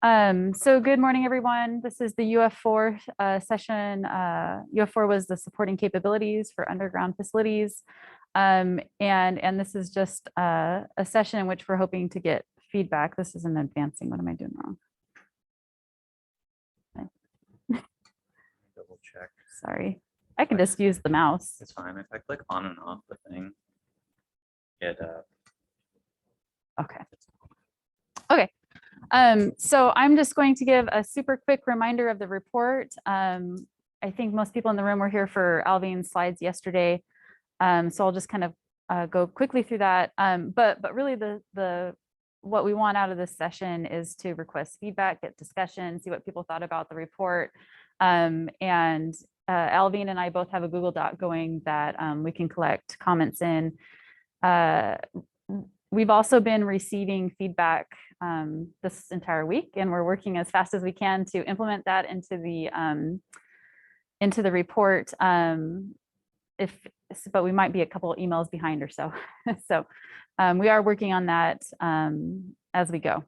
So good morning, everyone. This is the UF4 session. UF4 was the supporting capabilities for underground facilities. And this is just a session in which we're hoping to get feedback. This isn't advancing. What am I doing wrong? Double check. Sorry. I can just use the mouse. It's fine. If I click on and off the thing, it Okay. Okay. So I'm just going to give a super quick reminder of the report. I think most people in the room were here for Alvin's slides yesterday. So I'll just kind of go quickly through that. But really what we want out of this session is to request feedback, get discussion, see what people thought about the report. And Alvin and I both have a Google Doc going that we can collect comments in. We've also been receiving feedback this entire week, and we're working as fast as we can to implement that into the report. But we might be a couple of emails behind or so. So we are working on that as we go.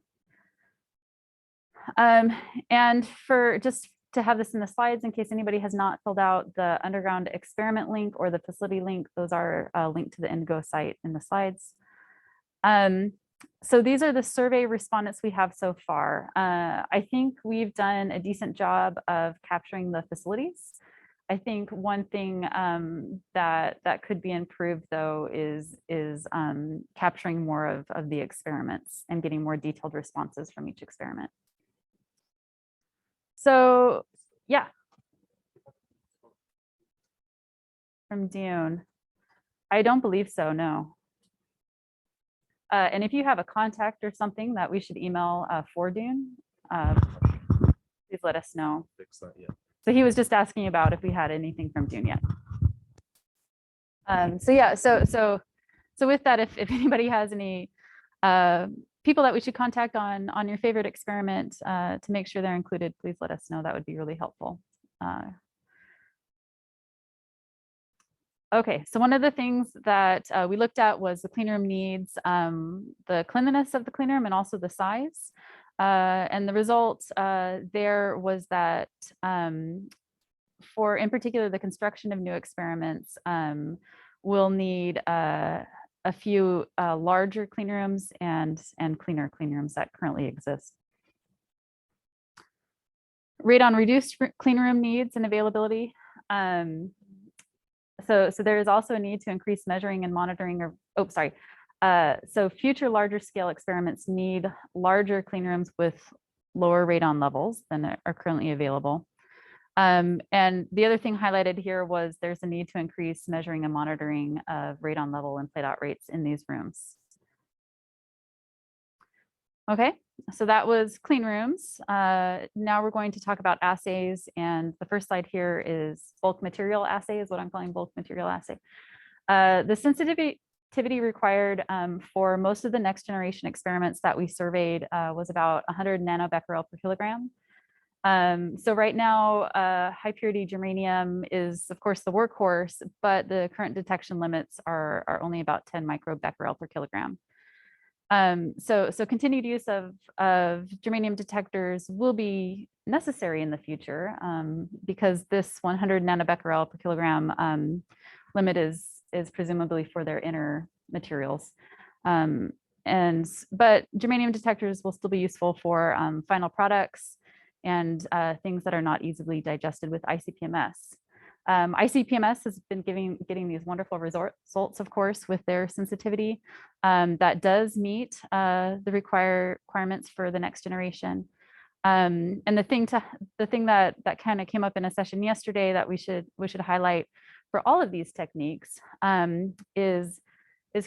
And for just to have this in the slides, in case anybody has not filled out the underground experiment link or the facility link, those are linked to the Indigo site in the slides. So these are the survey respondents we have so far. I think we've done a decent job of capturing the facilities. I think one thing that could be improved, though, is capturing more of the experiments and getting more detailed responses from each experiment. So, yeah. From Dune. I don't believe so, no. And if you have a contact or something that we should email for Dune, please let us know. Fix that, yeah. So he was just asking about if we had anything from Dune yet. So yeah, so with that, if anybody has any people that we should contact on your favorite experiment to make sure they're included, please let us know. That would be really helpful. Okay, so one of the things that we looked at was the clean room needs, the cleanliness of the clean room and also the size. And the result there was that for, in particular, the construction of new experiments, we'll need a few larger clean rooms and cleaner clean rooms that currently exist. Radon reduced clean room needs and availability. So there is also a need to increase measuring and monitoring of, so future larger scale experiments need larger clean rooms with lower radon levels than are currently available. And the other thing highlighted here was there's a need to increase measuring and monitoring of radon level and plate out rates in these rooms. Okay, so that was clean rooms. Now we're going to talk about assays, and the first slide here is bulk material assay, is what I'm calling bulk material assay. The sensitivity required for most of the next generation experiments that we surveyed was about 100 nanobecquerel per kilogram. So right now, high purity germanium is, of course, the workhorse, but the current detection limits are only about 10 microbecquerel per kilogram. So continued use of germanium detectors will be necessary in the future because this 100 nanobecquerel per kilogram limit is presumably for their inner materials. But germanium detectors will still be useful for final products and things that are not easily digested with ICP-MS. ICP-MS has been getting these wonderful results, of course, with their sensitivity that does meet the requirements for the next generation. And the thing that kind of came up in a session yesterday that we should highlight for all of these techniques is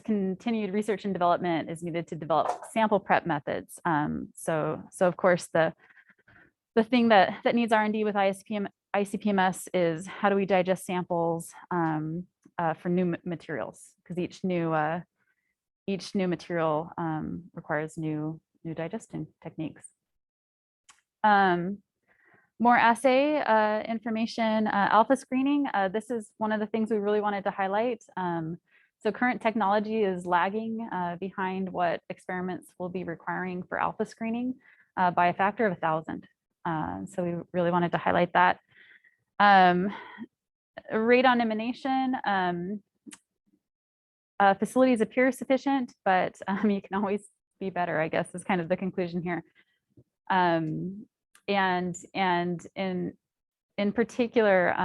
continued research and development is needed to develop sample prep methods. So of course the thing that needs R&D with ICP-MS is how do we digest samples for new materials, because each new material requires new digestion techniques. More assay information, alpha screening. This is one of the things we really wanted to highlight. So current technology is lagging behind what experiments will be requiring for alpha screening. by a factor of 1,000. So we really wanted to highlight that. Radon emanation, facilities appear sufficient, but you can always be better, I guess, is kind of the conclusion here. And in particular,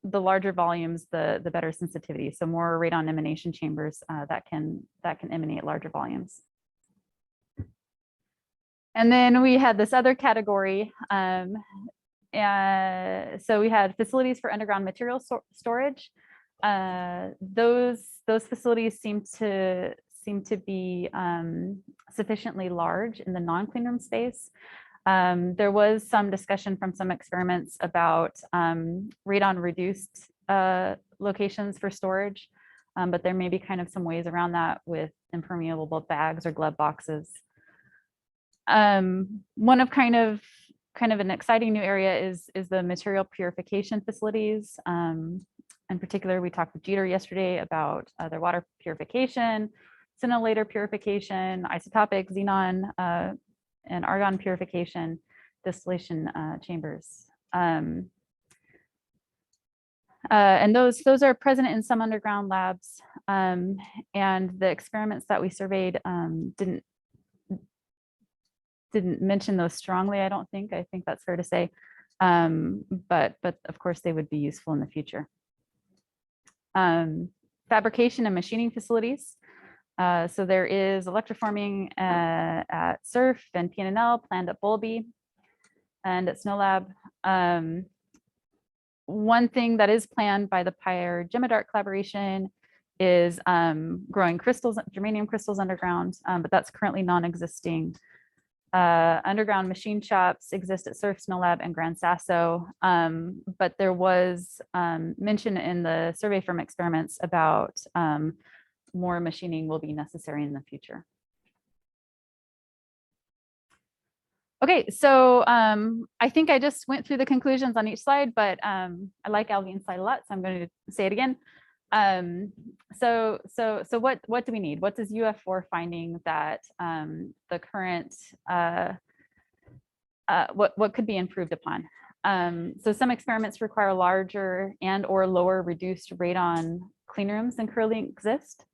the larger volumes, the better sensitivity. So more radon emanation chambers that can emanate larger volumes. And then we had this other category. So we had facilities for underground material storage. Those facilities seem to be sufficiently large in the non-clean room space. There was some discussion from some experiments about radon reduced locations for storage, but there may be kind of some ways around that with impermeable bags or glove boxes. One of kind of an exciting new area is the material purification facilities. In particular, we talked with Jeter yesterday about their water purification, scintillator purification, isotopic, xenon, and argon purification, distillation chambers. And those are present in some underground labs. And the experiments that we surveyed didn't mention those strongly, I don't think. I think that's fair to say. But of course, they would be useful in the future. Fabrication and machining facilities. So there is electroforming at SURF and PNNL planned at Bulby and at Snow Lab. One thing that is planned by the Pyre Gemidart collaboration is growing crystals, germanium crystals underground, but that's currently non-existing. Underground machine shops exist at Surf, Snow Lab, and Gran Sasso, but there was mention in the survey from experiments about more machining will be necessary in the future. Okay, so I think I just went through the conclusions on each slide, but I like Alvin's slide a lot, so I'm going to say it again. So what do we need? What does UF4 finding that the current, what could be improved upon? So some experiments require larger and or lower reduced radon clean rooms than currently exist.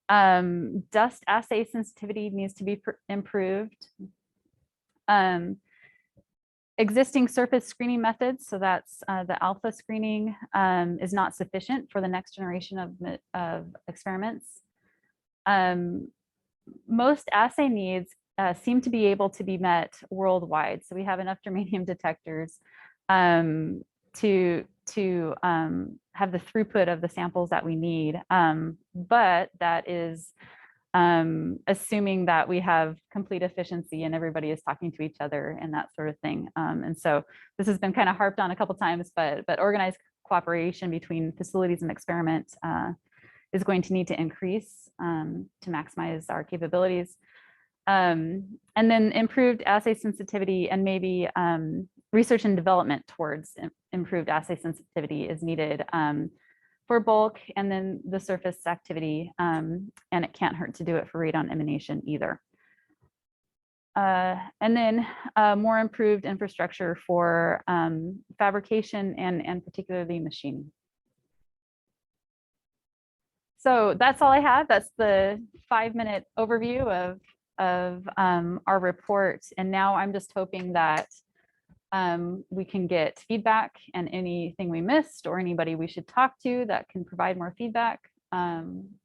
Dust assay sensitivity needs to be improved. Existing surface screening methods, so that's the alpha screening, is not sufficient for the next generation of experiments. Most assay needs seem to be able to be met worldwide. So we have enough germanium detectors to have the throughput of the samples that we need. But that is assuming that we have complete efficiency and everybody is talking to each other and that sort of thing. And so this has been kind of harped on a couple times, but organized cooperation between facilities and experiment is going to need to increase to maximize our capabilities. And then improved assay sensitivity and maybe research and development towards improved assay sensitivity is needed for bulk and then the surface activity, and it can't hurt to do it for radon emanation either. And then more improved infrastructure for fabrication and particularly machining. So that's all I have. That's the 5-minute overview of our report. And now I'm just hoping that we can get feedback and anything we missed or anybody we should talk to that can provide more feedback.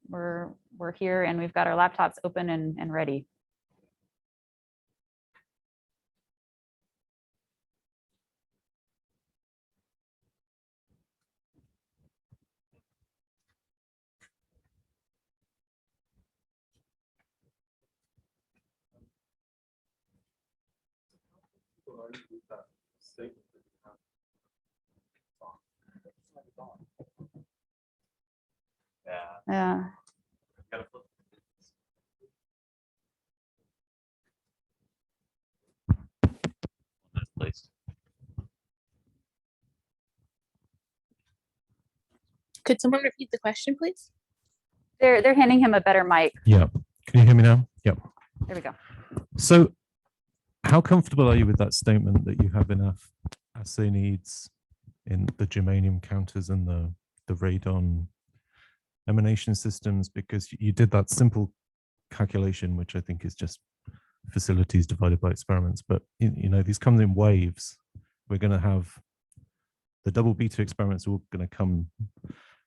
We're here and we've got our laptops open and ready. Yeah. Could someone repeat the question, please? They're handing him a better mic. Yep. Can you hear me now? Yep. There we go. So how comfortable are you with that statement that you have enough assay needs in the germanium counters and the radon emanation systems? Because you did that simple calculation, which I think is just facilities divided by experiments. But you know, these come in waves. We're going to have the double beta experiments are all going to come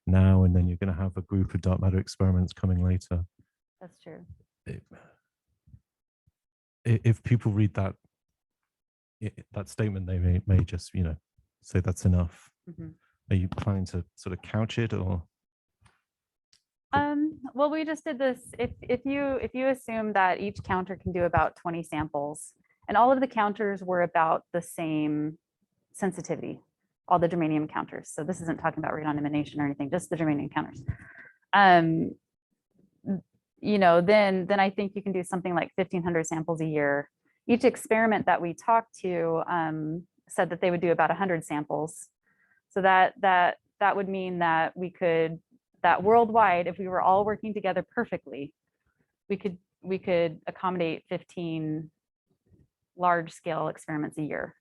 now, and then you're going to have a group of dark matter experiments coming later. That's true. If people read that that statement, they may just, you know, say that's enough. Are you planning to sort of couch it, or? Well, we just did this. If you assume that each counter can do about 20 samples, and all of the counters were about the same sensitivity, all the germanium counters. So this isn't talking about radon emanation or anything, just the germanium counters. You know, then I think you can do something like 1,500 samples a year. Each experiment that we talked to said that they would do about 100 samples. So that would mean that we could, that worldwide, if we were all working together perfectly, we could accommodate 15 large scale experiments a year.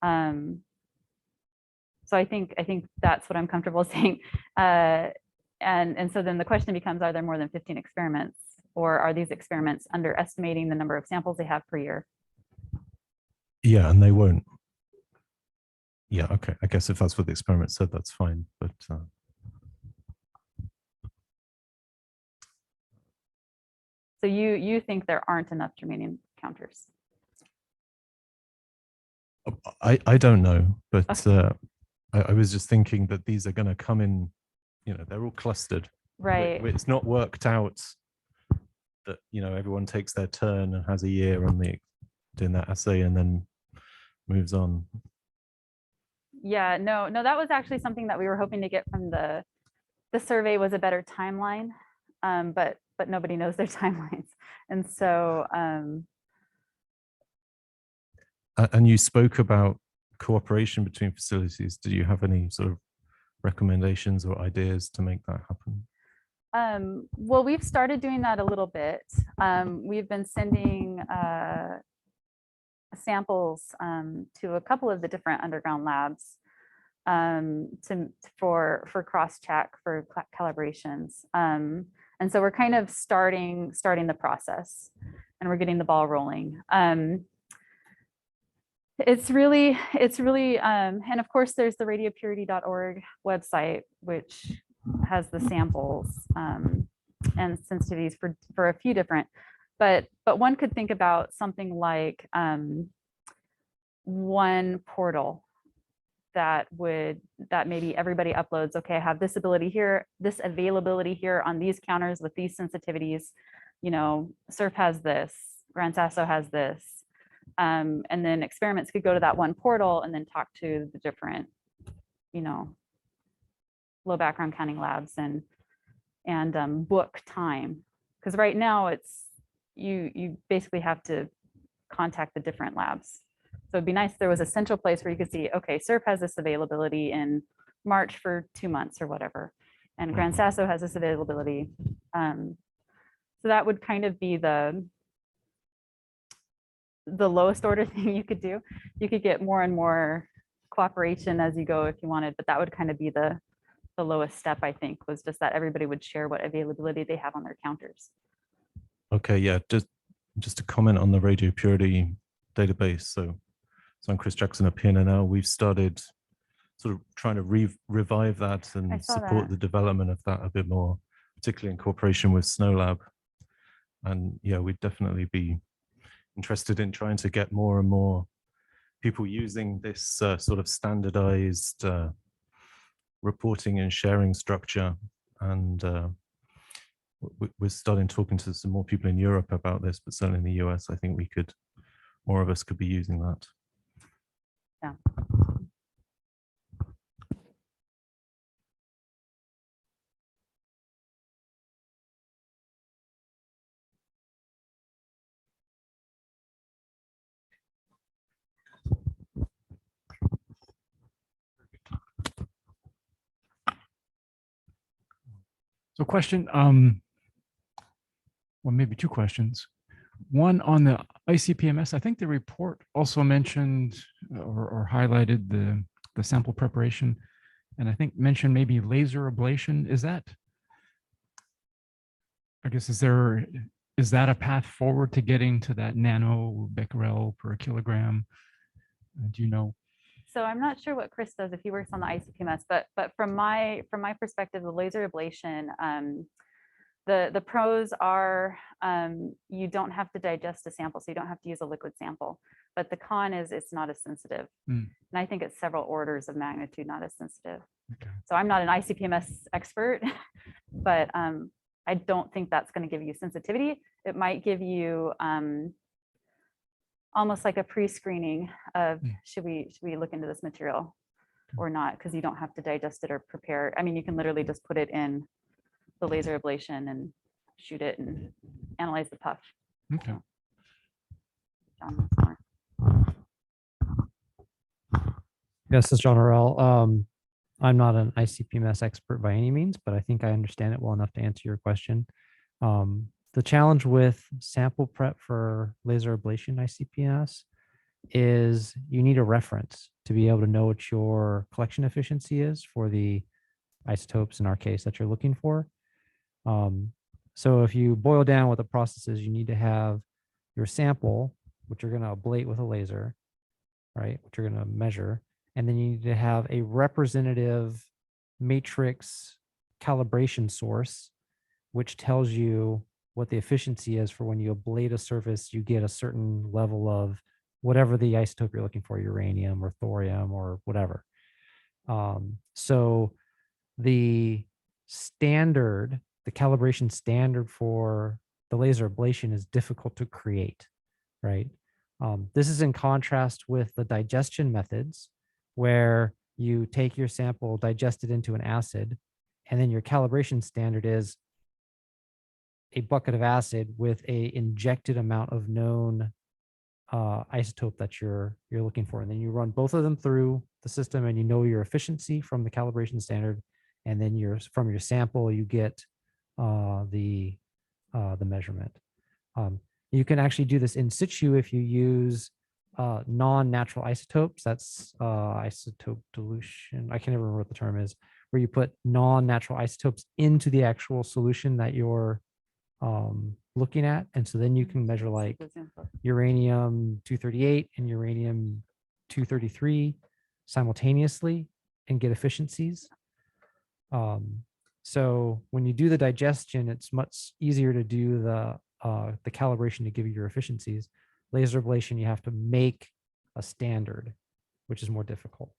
So I think that's what I'm comfortable saying. And so then the question becomes, are there more than 15 experiments, or are these experiments underestimating the number of samples they have per year? Yeah, and they won't. Yeah, okay. I guess if that's what the experiment said, that's fine. But so you think there aren't enough germanium counters? I don't know, but I was just thinking that these are going to come in, you know, they're all clustered. Right. It's not worked out that, you know, everyone takes their turn and has a year on the doing that assay and then moves on. Yeah, no, that was actually something that we were hoping to get from the survey, was a better timeline, but nobody knows their timelines, and so. And you spoke about cooperation between facilities. Do you have any sort of recommendations or ideas to make that happen? Well, we've started doing that a little bit. We've been sending samples to a couple of the different underground labs for cross-check, for calibrations. And so we're kind of starting the process, and we're getting the ball rolling. It's really, and of course there's the radiopurity.org website, which has the samples and sensitivities for a few different, but one could think about something like one portal that maybe everybody uploads. Okay, I have this ability here, this availability here on these counters with these sensitivities. You know, SURF has this, Gran Sasso has this. And then experiments could go to that one portal and then talk to the different, you know, low background counting labs and book time. Because right now it's, you basically have to contact the different labs. So it'd be nice if there was a central place where you could see, okay, SURF has this availability in March for 2 months or whatever, and Gran Sasso has this availability. So that would kind of be the lowest order thing you could do. You could get more and more cooperation as you go if you wanted, but that would kind of be the lowest step, I think, was just that everybody would share what availability they have on their counters. Okay, yeah, just to comment on the radio purity database. So I'm Chris Jackson at PNNL. We've started sort of trying to revive that and support the development of that a bit more, particularly in cooperation with SNOLAB. And yeah, we'd definitely be interested in trying to get more and more people using this sort of standardized reporting and sharing structure. And we're starting talking to some more people in Europe about this, but certainly in the US, I think more of us could be using that. Yeah. So question, well, maybe two questions. One on the ICP-MS, I think the report also mentioned or highlighted the sample preparation, and I think mentioned maybe laser ablation. Is that, I guess, is that a path forward to getting to that nanobecquerel per kilogram? Do you know? So I'm not sure what Chris does if he works on the ICP-MS, but from my perspective, the laser ablation, the pros are you don't have to digest a sample, so you don't have to use a liquid sample. But the con is it's not as sensitive. And I think it's several orders of magnitude not as sensitive. Okay. So I'm not an ICP-MS expert, but I don't think that's going to give you sensitivity. It might give you almost like a pre-screening of should we look into this material or not, because you don't have to digest it or prepare. I mean, you can literally just put it in the laser ablation and shoot it and analyze the puff. Okay. John, Yes, this is John Harrell. I'm not an ICP-MS expert by any means, but I think I understand it well enough to answer your question. The challenge with sample prep for laser ablation ICP-MS is you need a reference to be able to know what your collection efficiency is for the isotopes in our case that you're looking for. So if you boil down what the process is, you need to have your sample, which you're going to ablate with a laser, right? Which you're going to measure. And then you need to have a representative matrix calibration source, which tells you what the efficiency is for when you ablate a surface, you get a certain level of whatever the isotope you're looking for, uranium or thorium or whatever. So the standard, the calibration standard for the laser ablation is difficult to create, right? This is in contrast with the digestion methods, where you take your sample, digest it into an acid, and then your calibration standard is a bucket of acid with a injected amount of known isotope that you're looking for. And then you run both of them through the system and you know your efficiency from the calibration standard. And then from your sample, you get the measurement. You can actually do this in situ if you use non-natural isotopes. That's isotope dilution. I can't remember what the term is, where you put non-natural isotopes into the actual solution that you're looking at. And so then you can measure like uranium-238 and uranium-233 simultaneously and get efficiencies. So when you do the digestion, it's much easier to do the calibration to give you your efficiencies. Laser ablation, you have to make a standard, which is more difficult.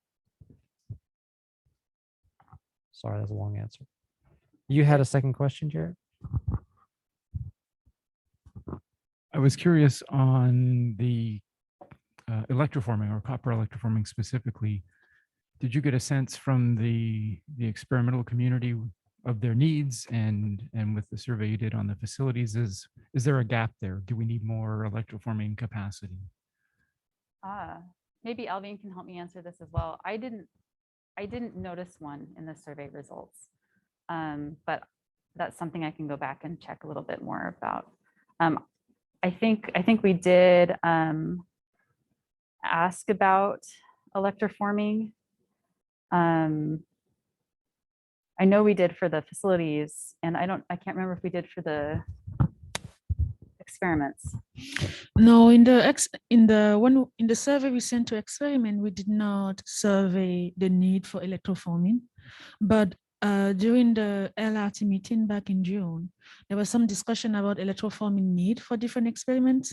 Sorry, that's a long answer. You had a second question, Jared? I was curious on the electroforming or copper electroforming specifically. Did you get a sense from the experimental community of their needs and with the survey you did on the facilities? Is there a gap there? Do we need more electroforming capacity? Maybe Alvin can help me answer this as well. I didn't notice one in the survey results, but that's something I can go back and check a little bit more about. I think we did ask about electroforming. I know we did for the facilities, and I can't remember if we did for the experiments. No, in the survey we sent to experiment, we did not survey the need for electroforming, but during the LRT meeting back in June, there was some discussion about electroforming need for different experiments,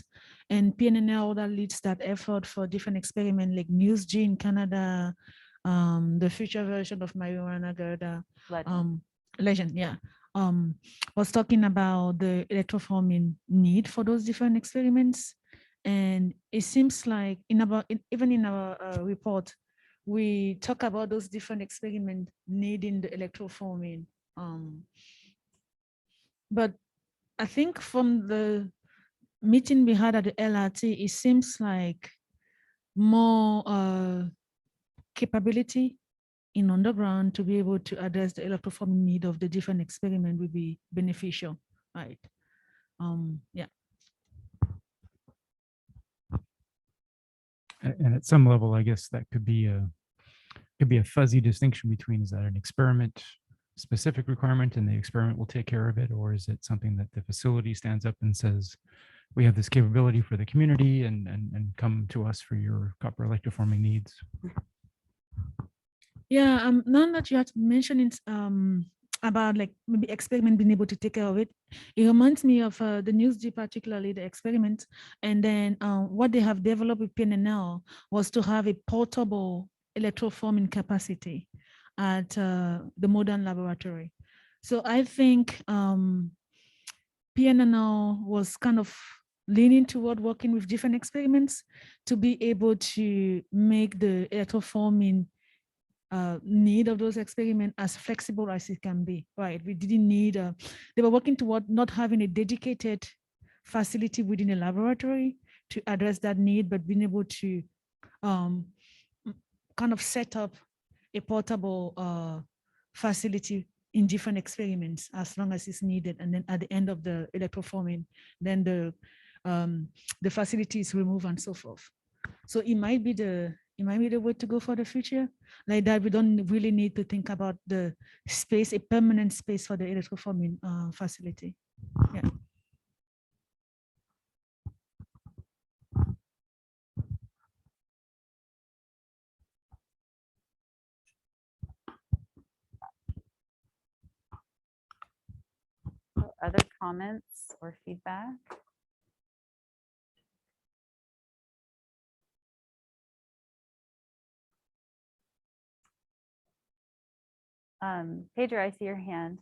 and PNNL that leads that effort for different experiments like NewsG in Canada, the future version of marijuana Gerda, Legend, yeah, was talking about the electroforming need for those different experiments. And it seems like even in our report, we talk about those different experiments needing the electroforming. But I think from the meeting we had at the LRT, it seems like more capability in underground to be able to address the electroforming need of the different experiment would be beneficial, right? Yeah. And at some level, I guess that could be a fuzzy distinction between, is that an experiment specific requirement and the experiment will take care of it, or is it something that the facility stands up and says, we have this capability for the community and come to us for your copper electroforming needs? Yeah, now that you had mentioned it, about like maybe experiment being able to take care of it, it reminds me of the NewsG, particularly the experiment. And then what they have developed with PNNL was to have a portable electroforming capacity at the modern laboratory. So I think PNNL was kind of leaning toward working with different experiments to be able to make the electroforming need of those experiments as flexible as it can be, right? We didn't need, they were working toward not having a dedicated facility within a laboratory to address that need, but being able to kind of set up a portable facility in different experiments as long as it's needed. And then at the end of the electroforming, then the facility is removed and so forth. So it might be the way to go for the future. Like that, we don't really need to think about the space, a permanent space for the electroforming facility. Yeah. Other comments or feedback? Pedro, I see your hand.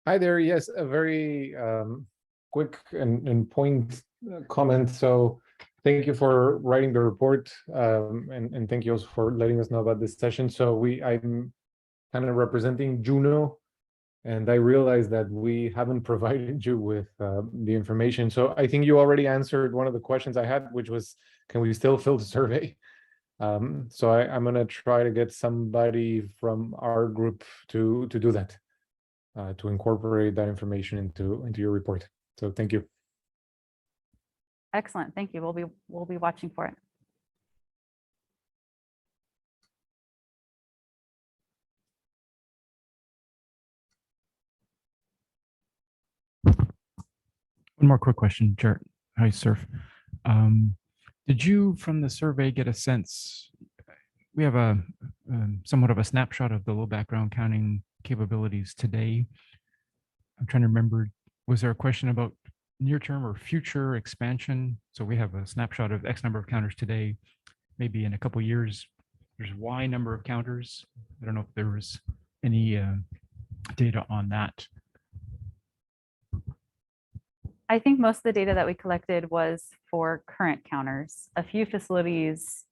Hi there. Yes, a very quick and point comment. So thank you for writing the report, and thank you also for letting us know about this session. So I'm kind of representing Juno, and I realized that we haven't provided you with the information. So I think you already answered one of the questions I had, which was, can we still fill the survey? So I'm going to try to get somebody from our group to do that. To incorporate that information into your report. So thank you. Excellent, thank you. We'll be watching for it. One more quick question, Jared. Hi, Surf. Did you, from the survey, get a sense? We have a somewhat of a snapshot of the low background counting capabilities today. I'm trying to remember, was there a question about near-term or future expansion? So we have a snapshot of X number of counters today. Maybe in a couple of years, there's Y number of counters. I don't know if there was any data on that. I think most of the data that we collected was for current counters. A few facilities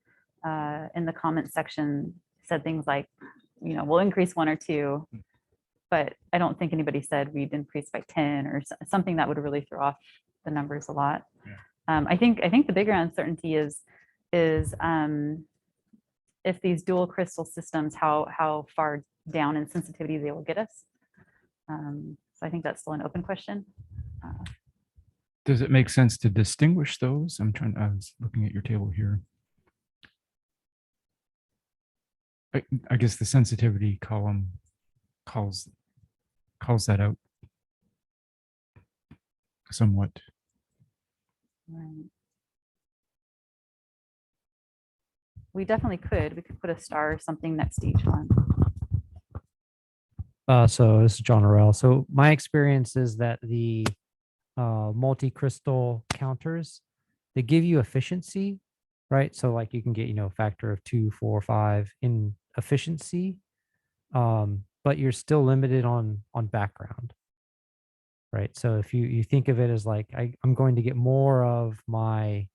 in the comments section said things like, we'll increase 1 or 2. But I don't think anybody said we'd increase by 10 or something that would really throw off the numbers a lot. Yeah. I think the bigger uncertainty is if these dual crystal systems, how far down in sensitivity they will get us. So I think that's still an open question. Does it make sense to distinguish those? I was looking at your table here. I guess the sensitivity column calls that out somewhat. Right. We definitely could. We could put a star or something next to each one. So this is John Orell. So my experience is that the multi-crystal counters, they give you efficiency, right? So like you can get, a factor of 2, 4, 5 in efficiency, but you're still limited on background, right? So if you think of it as like, I'm going to get more of my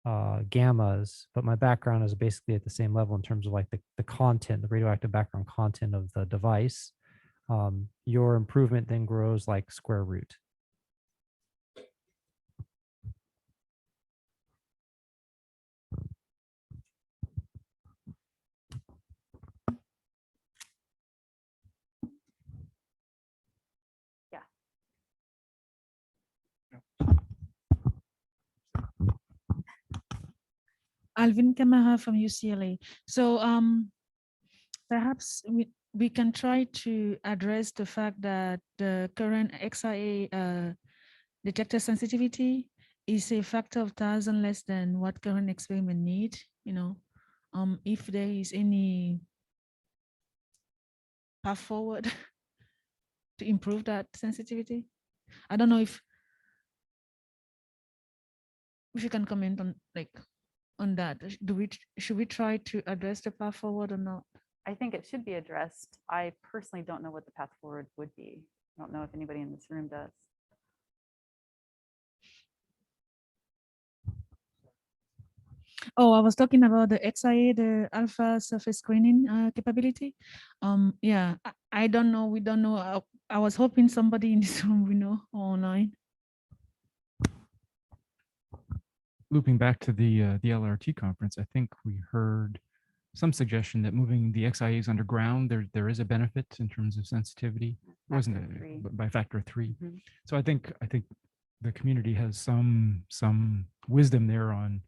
gammas, but my background is basically at the same level in terms of like the content, the radioactive background content of the device, your improvement then grows like square root. Alvin Kamara from UCLA. So perhaps we can try to address the fact that the current XIA detector sensitivity is a factor of 1,000 less than what current experiment need, if there is any path forward to improve that sensitivity. I don't know if you can comment on that. Should we try to address the path forward or not? I think it should be addressed. I personally don't know what the path forward would be. I don't know if anybody in this room does. Oh, I was talking about the XIA, the alpha surface screening capability. Yeah, I don't know. We don't know. I was hoping somebody in this room we know or online. Looping back to the LRT conference, I think we heard some suggestion that moving the XIAs underground, there is a benefit in terms of sensitivity. It wasn't by factor 3. Mhm. So I think the community has some wisdom there on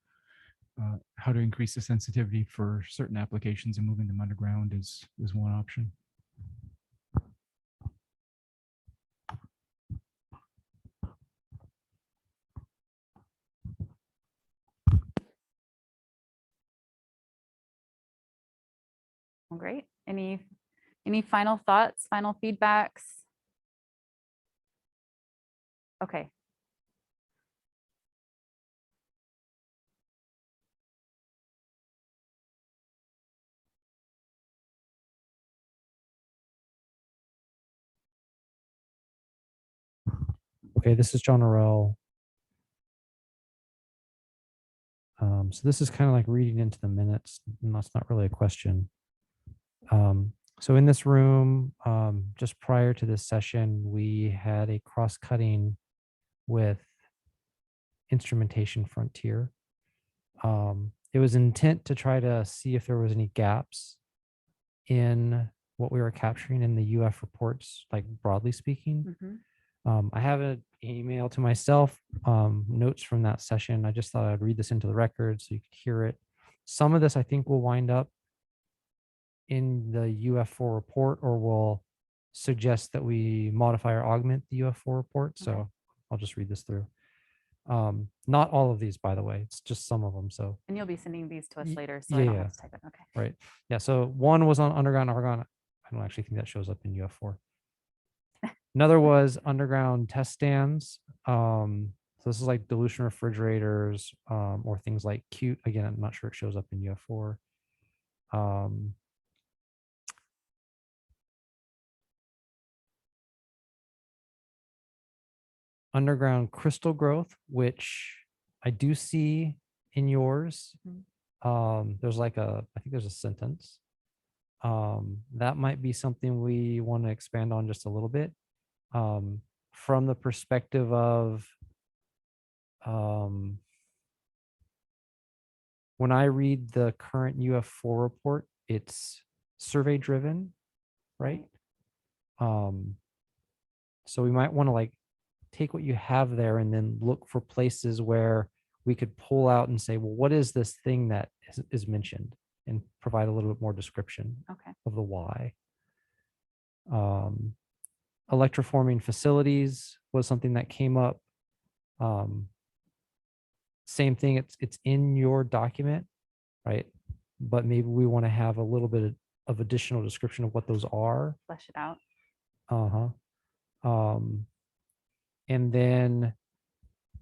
how to increase the sensitivity for certain applications, and moving them underground is one option. Well, great. Any final thoughts, final feedbacks? Okay. Okay, this is John Orell. So this is kind of like reading into the minutes, and that's not really a question. So in this room, just prior to this session, we had a cross-cutting with Instrumentation Frontier. It was intent to try to see if there was any gaps in what we were capturing in the UF reports, like broadly speaking. Mhm. I have an email to myself, notes from that session. I just thought I'd read this into the record so you could hear it. Some of this I think will wind up in the UF4 report, or will suggest that we modify or augment the UF4 report. So Okay. I'll just read this through. Not all of these, by the way, it's just some of them. So And you'll be sending these to us Ye- later, so I don't yeah. have to type it. Okay. right. Yeah. So one was on underground argon. I don't actually think that shows up in UF4. Another was underground test stands. So this is like dilution refrigerators, or things like Qt. Again, I'm not sure it shows up in UF4. Underground crystal growth, which I do see in yours. There's like I think there's a sentence. That might be something we want to expand on just a little bit. From the perspective of when I read the current UF4 report, it's survey driven, right? So we might want to like take what you have there and then look for places where we could pull out and say, well, what is this thing that is mentioned, and provide a little bit more description Okay. of the why. Electroforming facilities was something that came up. Same thing, it's in your document, right? But maybe we want to have a little bit of additional description of what those are. Flesh it out. And then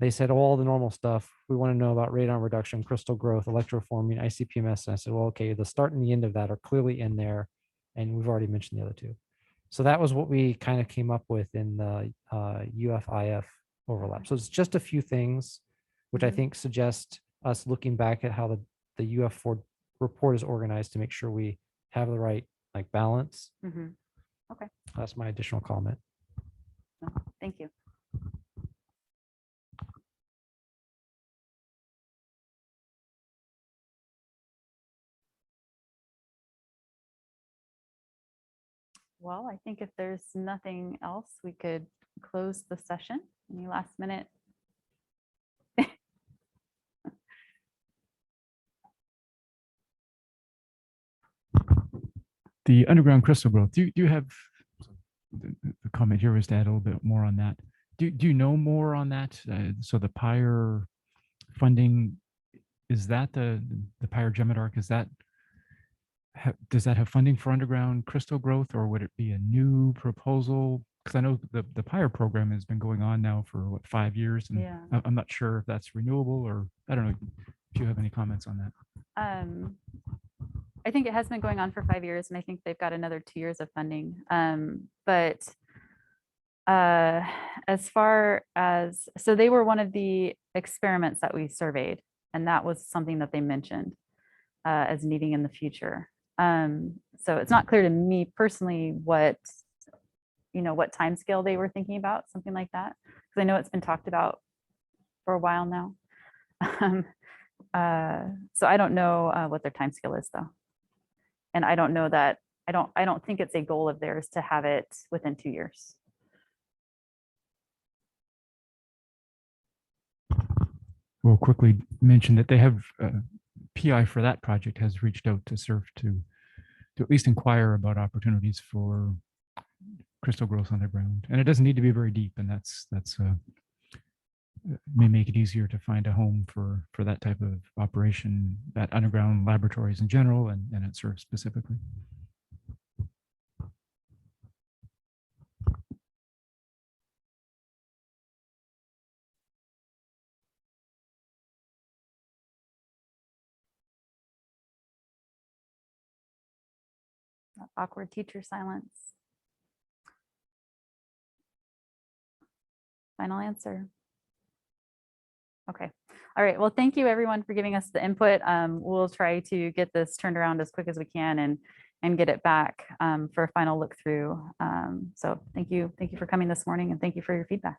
they said all the normal stuff. We want to know about radon reduction, crystal growth, electroforming, ICP-MS. And I said, well, okay, the start and the end of that are clearly in there. And we've already mentioned the other two. So that was what we kind of came up with in the UF-IF overlap. So it's just a few things, which I think suggest us looking back at how the UF4 report is organized to make sure we have the right like balance. Okay. That's my additional comment. No, thank you. Well, I think if there's nothing else, we could close the session. Any last minute? The underground crystal growth, do you have, the comment here was to add a little bit more on that. Do you know more on that? So the Pyre funding, is that the Pyre Geomedarc, is that, does that have funding for underground crystal growth, or would it be a new proposal? Because I know the Pyre program has been going on now for what, 5 years, and Yeah. I'm not sure if that's renewable, or I don't know if you have any comments on that. I think it has been going on for 5 years, and I think they've got another 2 years of funding. But as far as, so they were one of the experiments that we surveyed, and that was something that they mentioned as needing in the future. So it's not clear to me personally what, what time scale they were thinking about, something like that, because I know it's been talked about for a while now. So I don't know what their time scale is, though. And I don't know that, I don't think it's a goal of theirs to have it within 2 years. We'll quickly mention that they have, PI for that project has reached out to SURF to at least inquire about opportunities for crystal growth underground. And it doesn't need to be very deep, and that's may make it easier to find a home for that type of operation at underground laboratories in general, and at SURF specifically. Awkward teacher silence. Final answer. Okay. All right. Well, thank you everyone for giving us the input. We'll try to get this turned around as quick as we can and get it back for a final look through. So thank you. Thank you for coming this morning, and thank you for your feedback.